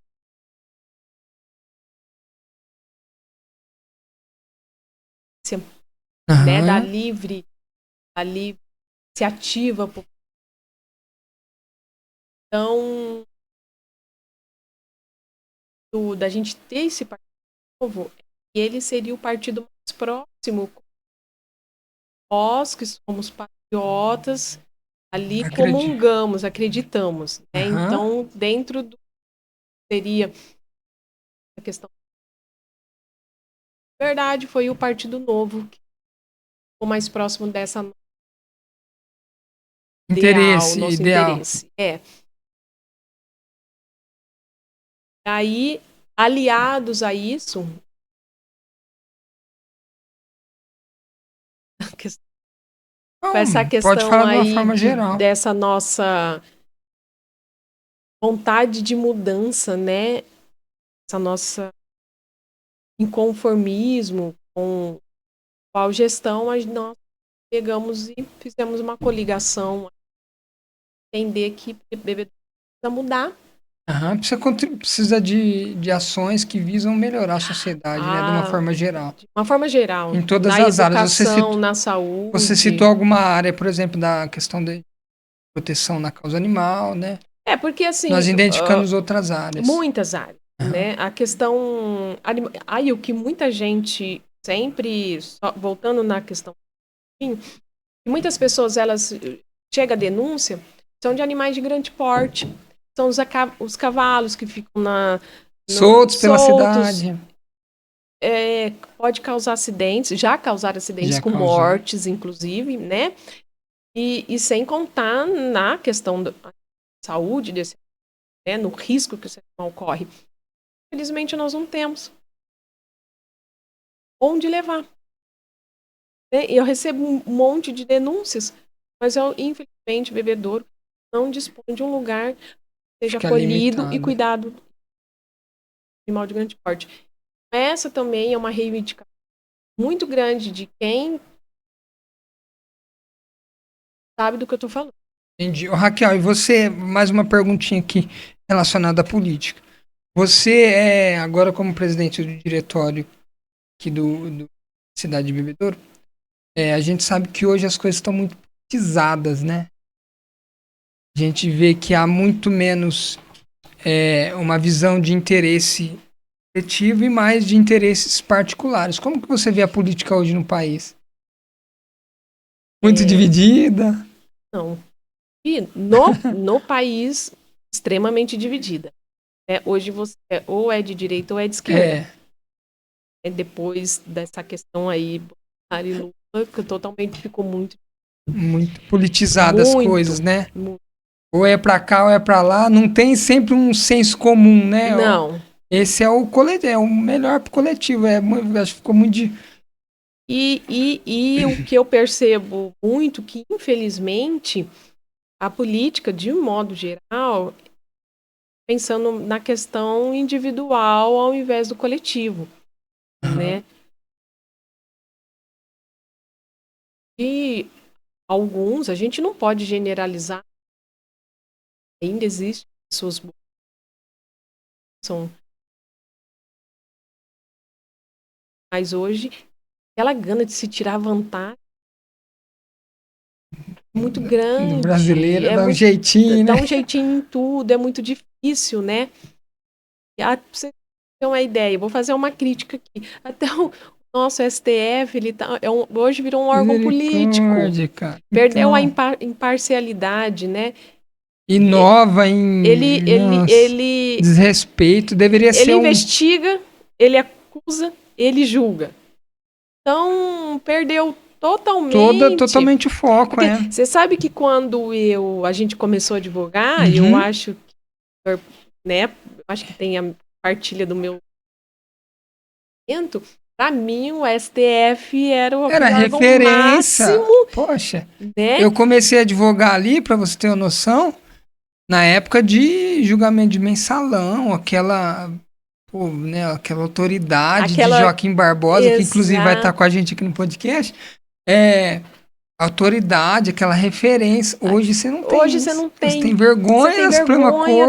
né, da livre iniciativa. Então, da gente ter esse partido novo, ele seria o partido mais próximo. Nós, que somos patriotas, ali comungamos, acreditamos. Né? Então, dentro do seria a questão. Na verdade, foi o Partido Novo que ficou mais próximo dessa nosso interesse. Aí, aliados a isso, essa questão pode falar aí de uma forma geral. dessa nossa vontade de mudança, né? Essa nossa inconformismo com qual gestão nós pegamos e fizemos uma coligação, entender que bebedouro precisa mudar. Precisa de ações que visam melhorar a sociedade, né, de uma forma geral. De uma forma geral. Em todas na as áreas. educação, na saúde. Você citou alguma área, por exemplo, da questão de proteção na causa animal, né? Porque assim... Nós identificamos outras áreas. Muitas áreas, né? A questão... Aí, o que muita gente sempre... voltando na questão... Muitas pessoas, elas... Chega a denúncia, são de animais de grande porte. São os cavalos que ficam soltos pela cidade. Pode causar acidentes, já causaram acidentes com mortes, inclusive, né? E sem contar na questão da saúde desse, né? No risco que esse animal corre. Infelizmente, nós não temos onde levar. Eu recebo um monte de denúncias, mas infelizmente, bebedouro não dispõe de um lugar que seja acolhido e cuidado do animal de grande porte. Essa também é uma reivindicação muito grande de quem sabe do que eu estou falando. Entendi. Raquel, e você, mais uma perguntinha aqui relacionada à política. Você agora como presidente do diretório aqui do Cidade de Bebedouro, a gente sabe que hoje as coisas estão muito politizadas, né? A gente vê que há muito menos uma visão de interesse coletivo e mais de interesses particulares. Como que você vê a política hoje no país? Muito dividida? Não. E no país, extremamente dividida. Hoje você ou é de direita ou é de esquerda. Depois dessa questão aí, Bolsonaro e Lula, que totalmente ficou muito politizada as coisas, né? Ou é pra cá ou é pra lá, não tem sempre um senso comum, né? Não. Esse é o melhor pro coletivo, acho que ficou muito E o que eu percebo muito, que infelizmente a política, de um modo geral, pensando na questão individual ao invés do coletivo, né? E alguns, a gente não pode generalizar, ainda existem pessoas boas, mas hoje aquela gana de se tirar vantagem é muito grande. O brasileiro dá um jeitinho, né? Dá um jeitinho em tudo, é muito difícil, né? Pra você ter uma ideia, eu vou fazer uma crítica aqui. Até o nosso STF, hoje virou um órgão político. Cara. Perdeu a imparcialidade, né? Inova em desrespeito, deveria ser Ele investiga, ele acusa, ele julga. Então, perdeu totalmente o foco, Você sabe que quando a gente começou a advogar, eu acho que, né, acho que tem a partilha do meu para mim o STF era referência. Máximo, poxa, né? Eu comecei a advogar ali, para você ter uma noção, na época de julgamento de mensalão, aquela autoridade de Joaquim Barbosa, que inclusive vai estar com a gente aqui no podcast, autoridade, aquela referência. Hoje você não tem. Hoje você não tem. Você tem vergonha,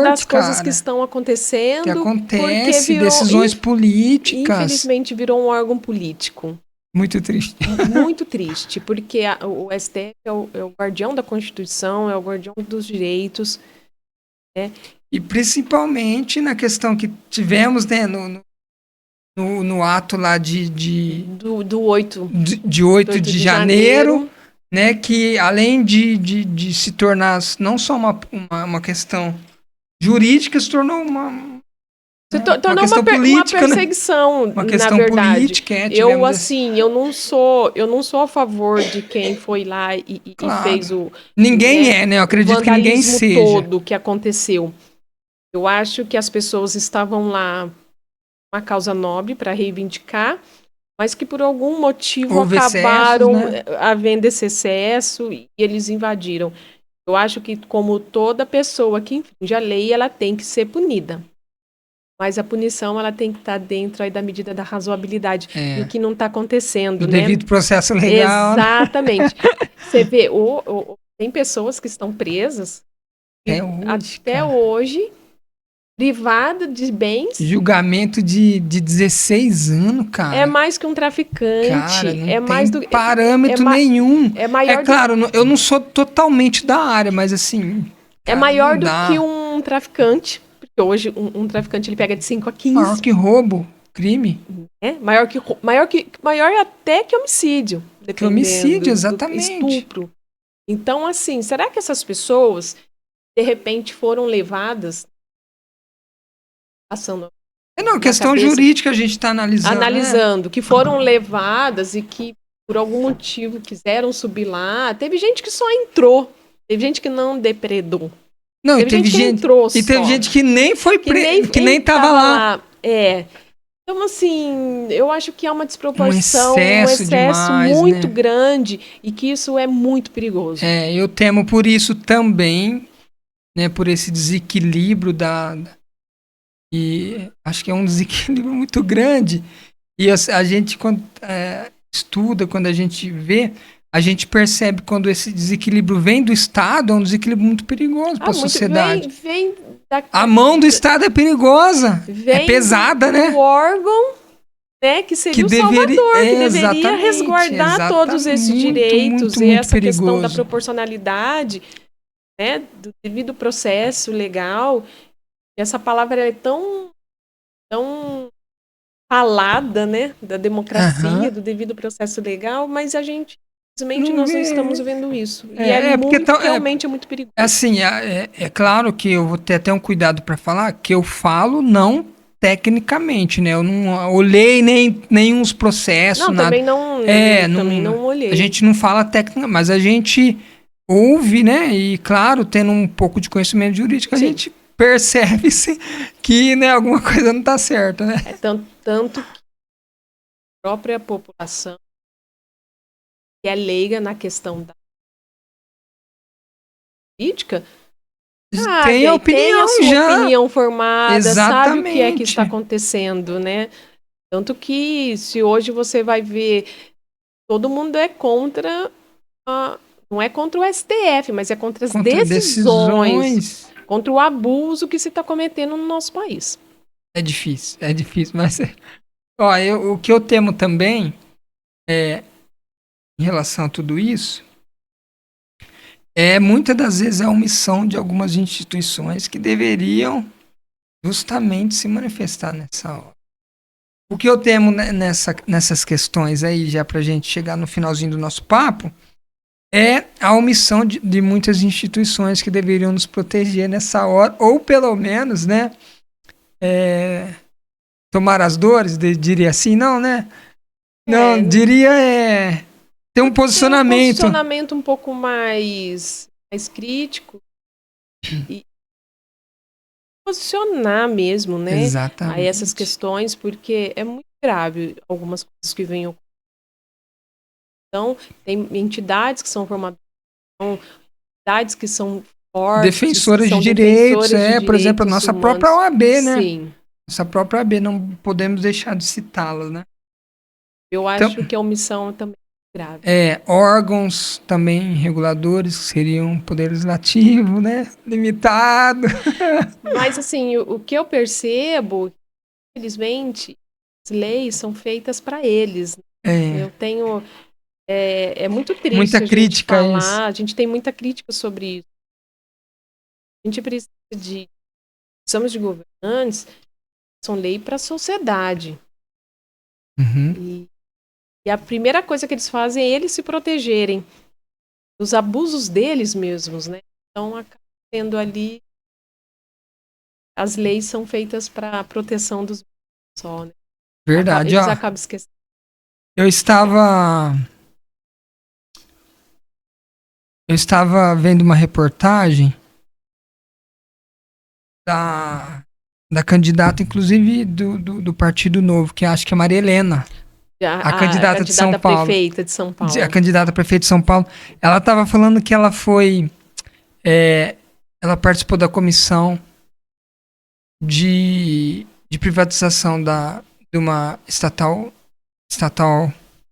das coisas que estão acontecendo. Que acontece, decisões políticas. Infelizmente virou um órgão político. Muito triste. Muito triste, porque o STF é o guardião da Constituição, é o guardião dos direitos, né? E principalmente na questão que tivemos, né, no ato lá do 8 de janeiro, né, que além de se tornar não só uma questão jurídica, se tornou uma perseguição, uma questão na verdade. Política, eu não sou a favor de quem foi lá e fez o ninguém né? Eu acredito que ninguém seja todo que aconteceu. Eu acho que as pessoas estavam lá uma causa nobre para reivindicar, mas que por algum motivo acabaram havendo esse excesso e eles invadiram. Eu acho que, como toda pessoa que infringe a lei, ela tem que ser punida. Mas a punição, ela tem que estar dentro aí da medida da razoabilidade. É. E o que não está acontecendo, O né? devido processo legal. Exatamente. Você vê, tem pessoas que estão presas até hoje, privadas de bens. Julgamento de 16 anos, cara. É mais que um traficante. Cara, não tem mais do parâmetro nenhum. É maior claro, eu não sou totalmente da área, mas assim... Cara, é maior do que um traficante. Porque hoje um traficante ele pega de 5 a 15. Maior que roubo, crime. Maior até que homicídio. Que homicídio, exatamente. Estupro. Então, assim, será que essas pessoas, de repente, foram levadas... Passando questão jurídica a gente está analisando. Analisando, né? Que foram levadas e que, por algum motivo, quiseram subir lá. Teve gente que só entrou. Teve gente que não depredou. Não, teve gente que teve gente que nem foi que nem estava lá. Então, assim, eu acho que é uma desproporção, um excesso demais, muito grande e que isso é muito perigoso. Eu temo por isso também, né, por esse desequilíbrio e acho que é um desequilíbrio muito grande. E a gente, quando estuda, quando a gente vê, a gente percebe quando esse desequilíbrio vem do Estado, é um desequilíbrio muito perigoso para a sociedade. A mão do Estado é perigosa, é pesada, né? O órgão, né, que seria o salvador, que deveria resguardar todos esses direitos e essa perigoso. Questão da proporcionalidade, né, do devido processo legal. Essa palavra é tão falada, né, da democracia, do devido processo legal, mas a gente simplesmente nós não estamos vendo isso. Realmente é muito perigoso. Assim, é claro que eu vou ter até um cuidado para falar que eu falo não tecnicamente, né? Eu não olhei nenhum dos processos. Não, nada. Também não olhei. A gente não fala técnica, mas a gente ouve, né? E claro, tendo um pouco de conhecimento jurídico, a gente percebe que, né, alguma coisa não está certa, né? Tanto que a própria população que é leiga na questão da política, tem a opinião opinião formada, Exatamente. Sabe o que é que está acontecendo, né? Tanto que se hoje você vai ver, todo mundo é contra, não é contra o STF, mas é contra as decisões, contra o abuso que se está cometendo no nosso país. É difícil, mas o que eu temo também em relação a tudo isso, muitas das vezes a omissão de algumas instituições que deveriam justamente se manifestar nessa hora. O que eu temo nessas questões aí, já pra gente chegar no finalzinho do nosso papo, é a omissão de muitas instituições que deveriam nos proteger nessa hora, ou pelo menos, né, tomar as dores, diria assim, não, né? Não, diria ter um posicionamento. Um posicionamento um pouco mais crítico e posicionar mesmo, né? Exatamente. Aí essas questões, porque é muito grave algumas coisas que vêm ocorrendo. Então, tem entidades que são formadoras, entidades que são fortes, defensoras de direitos, por exemplo, a nossa humanos. própria OAB, né? Sim. Nossa própria OAB, não podemos deixar de citá-la, né? Eu acho que a omissão também é grave. Órgãos também reguladores, que seriam poder legislativo, né? Limitado. Mas, assim, o que eu percebo, infelizmente, as leis são feitas para eles. Eu tenho... É muito triste muita crítica falar. isso. A gente tem muita crítica sobre isso. A gente precisa precisamos de governantes que são lei para a sociedade. Uhum. E a primeira coisa que eles fazem é eles se protegerem dos abusos deles mesmos, né? Então, acaba tendo ali... As leis são feitas para a proteção dos só, né? Verdade, eles acabam esquecendo. Eu estava vendo uma reportagem da candidata, inclusive do Partido Novo, que acho que é Maria Helena. A candidata de São Paulo. Prefeita de São Paulo. A candidata prefeita de São Paulo. Ela estava falando que ela foi... ela participou da comissão de de privatização de uma estatal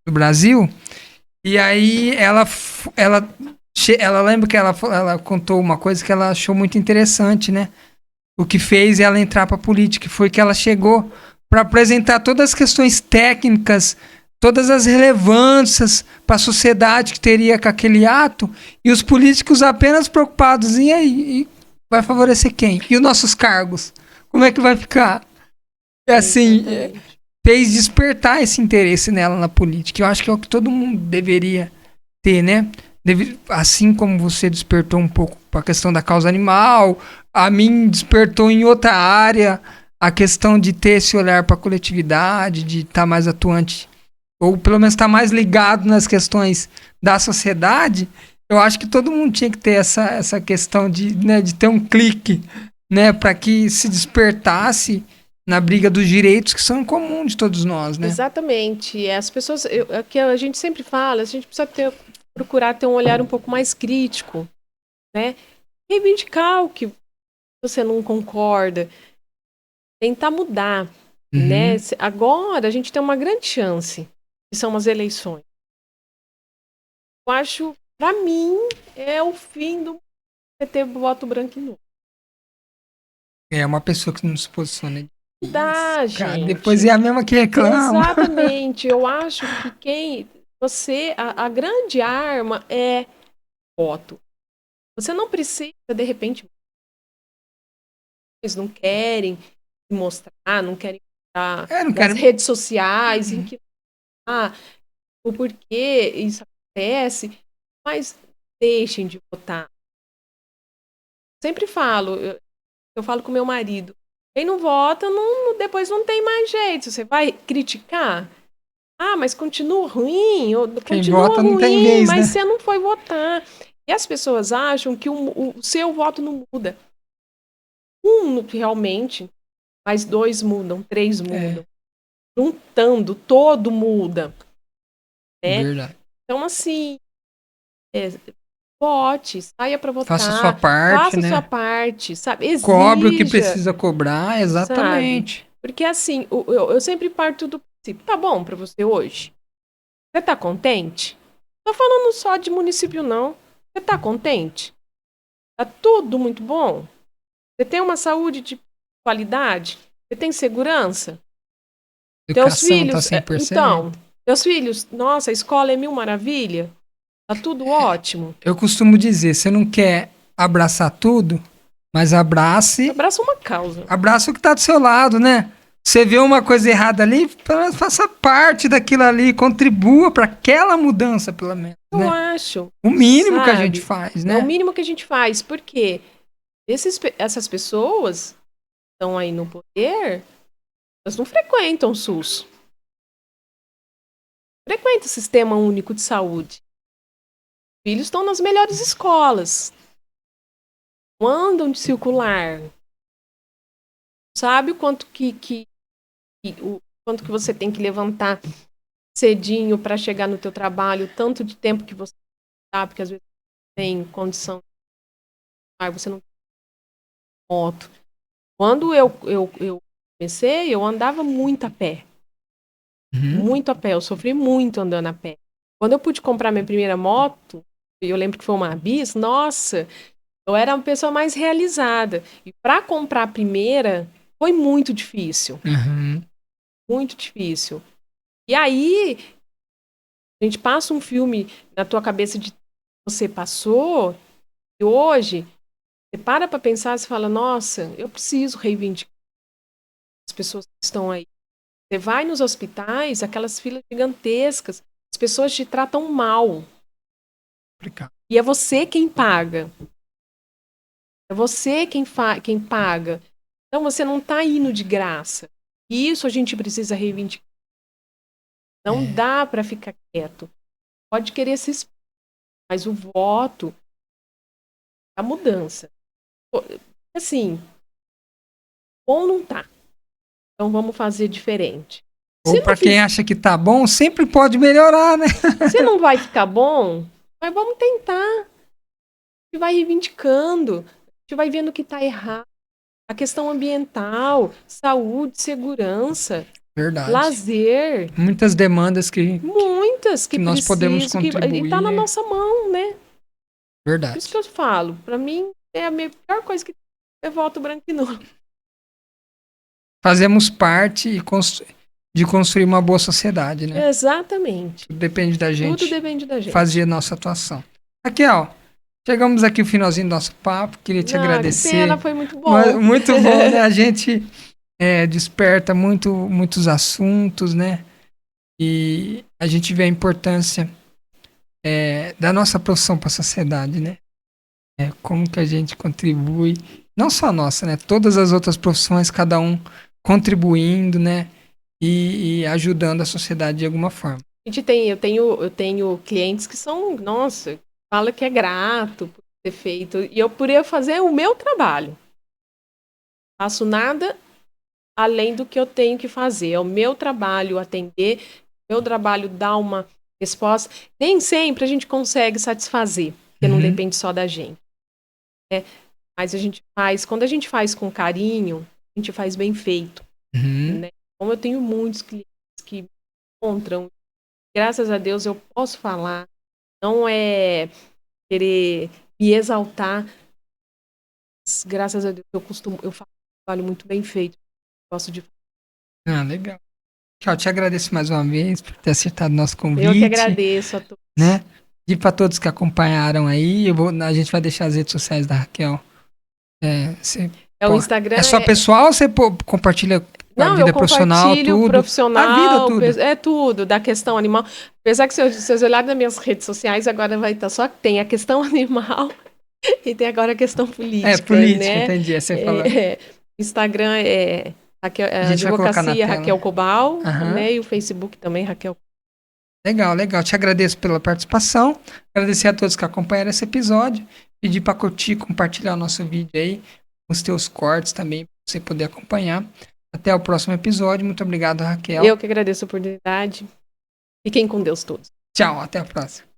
do Brasil. E aí ela lembra que ela contou uma coisa que ela achou muito interessante, né? O que fez ela entrar para a política foi que ela chegou para apresentar todas as questões técnicas, todas as relevâncias para a sociedade que teria com aquele ato, e os políticos apenas preocupados em aí, e vai favorecer quem? E os nossos cargos? Como é que vai ficar? É assim, fez despertar esse interesse nela na política. Eu acho que é o que todo mundo deveria ter, né? Assim como você despertou um pouco para a questão da causa animal, a mim despertou em outra área a questão de ter esse olhar para a coletividade, de estar mais atuante, ou pelo menos estar mais ligado nas questões da sociedade. Eu acho que todo mundo tinha que ter essa questão de ter um clique, né, para que se despertasse na briga dos direitos que são comuns de todos nós, né? Exatamente. As pessoas, que a gente sempre fala, a gente precisa procurar ter um olhar um pouco mais crítico, né? Reivindicar o que você não concorda, tentar mudar, né? Agora a gente tem uma grande chance, que são as eleições. Eu acho, para mim, é o fim do ter voto branco e nulo. É uma pessoa que não se posiciona. Dá, Cara, gente. depois é a mesma que reclama. Exatamente. Eu acho que a grande arma é voto. Você não precisa, de repente, eles não querem se mostrar, não querem mostrar nas redes sociais, em que o porquê isso acontece, mas deixem de votar. Sempre falo, eu falo com meu marido, quem não vota, depois não tem mais jeito. Você vai criticar? Mas continua ruim, Quem continua vota ruim, não tem vez, mas né? você não foi votar. E as pessoas acham que o seu voto não muda. Realmente, mas 2 mudam, 3 mudam. Juntando, todo muda. Né? Verdade. Então, assim, vote, saia para votar. Faça sua parte, faça né? sua parte, sabe? Exija, cobre o que precisa cobrar, exatamente. Sabe? Porque, assim, eu sempre parto do princípio, tá bom para você hoje? Você tá contente? Não tô falando só de município, não. Você tá contente? Tá tudo muito bom? Você tem uma saúde de qualidade? Você tem segurança? Teus filhos, tá 100%. então, teus filhos, nossa, a escola é mil maravilha? Tá tudo ótimo? Eu costumo dizer, você não quer abraçar tudo, mas abraça uma causa. Abraça o que tá do seu lado, né? Você vê uma coisa errada ali, faça parte daquilo ali, contribua para aquela mudança, pelo menos. Eu acho. O mínimo que a gente faz, né? É o mínimo que a gente faz, porque essas pessoas que estão aí no poder, elas não frequentam o SUS. Frequentam o Sistema Único de Saúde. Os filhos estão nas melhores escolas. Não andam de circular. Sabe o quanto quanto que você tem que levantar cedinho para chegar no teu trabalho, tanto de tempo que você tá, porque às vezes tem condição, você não tem moto. Quando eu comecei, eu andava muito a pé. Muito a pé, eu sofri muito andando a pé. Quando eu pude comprar minha primeira moto, eu lembro que foi uma Bis, nossa, eu era uma pessoa mais realizada. E para comprar a primeira, foi muito difícil. Muito difícil. E aí, a gente passa um filme na tua cabeça de que você passou, e hoje, você para pensar, você fala, nossa, eu preciso reivindicar as pessoas que estão aí. Você vai nos hospitais, aquelas filas gigantescas, as pessoas te tratam mal. E é você quem paga. É você quem paga. Então você não está indo de graça. E isso a gente precisa reivindicar. Não dá para ficar quieto. Pode querer se expor, mas o voto, a mudança. Assim, bom não tá. Então vamos fazer diferente. Ou para quem acha que tá bom, sempre pode melhorar, né? Se não vai ficar bom, mas vamos tentar. A gente vai reivindicando. A gente vai vendo o que tá errado. a questão ambiental, saúde, segurança, Verdade. lazer. Muitas demandas que Muitas que nós podemos precisam, contribuir. e tá na nossa mão, né? Por Verdade. isso que eu falo, para mim é a minha pior coisa que é voto branco e nulo. Fazemos parte de construir uma boa sociedade, né? Exatamente. Tudo depende da gente. Tudo depende da gente. Fazer a nossa atuação. Raquel, chegamos aqui ao finalzinho do nosso papo. Queria te agradecer. Que pena, foi muito bom. Muito bom, né? A gente desperta muitos assuntos, né? E a gente vê a importância da nossa profissão para a sociedade, né? Como que a gente contribui, não só a nossa, né? Todas as outras profissões, cada um contribuindo, né? E ajudando a sociedade de alguma forma. Eu tenho clientes que são, nossa, fala que é grato por ter feito, e eu poderia fazer o meu trabalho. Não faço nada além do que eu tenho que fazer. É o meu trabalho atender, o meu trabalho dar uma resposta. Nem sempre a gente consegue satisfazer, porque não depende só da gente. Mas a gente faz, quando a gente faz com carinho, a gente faz bem feito. Né? Como eu tenho muitos clientes que me encontram, graças a Deus eu posso falar, não é querer me exaltar, mas, graças a Deus eu faço um trabalho muito bem feito. Gosto de fazer. Legal. Tchau, te agradeço mais uma vez por ter aceitado o nosso convite. Eu que agradeço a todos. Né? E para todos que acompanharam aí, a gente vai deixar as redes sociais da Raquel. O Instagram. É só pessoal ou você compartilha a vida profissional, tudo? Profissional, a vida, tudo. É tudo, da questão animal. Apesar que se vocês olharem nas minhas redes sociais, agora vai estar só que tem a questão animal e tem agora a questão política. Política, né? Entendi. Você falou. Instagram é a advocacia Raquel Cobal, né? E o Facebook também, Raquel. Legal. Te agradeço pela participação. Agradecer a todos que acompanharam esse episódio. Pedir para curtir, compartilhar o nosso vídeo aí, com os teus cortes também, para você poder acompanhar. Até o próximo episódio. Muito obrigado, Raquel. Eu que agradeço a oportunidade. Fiquem com Deus todos. Tchau, até a próxima.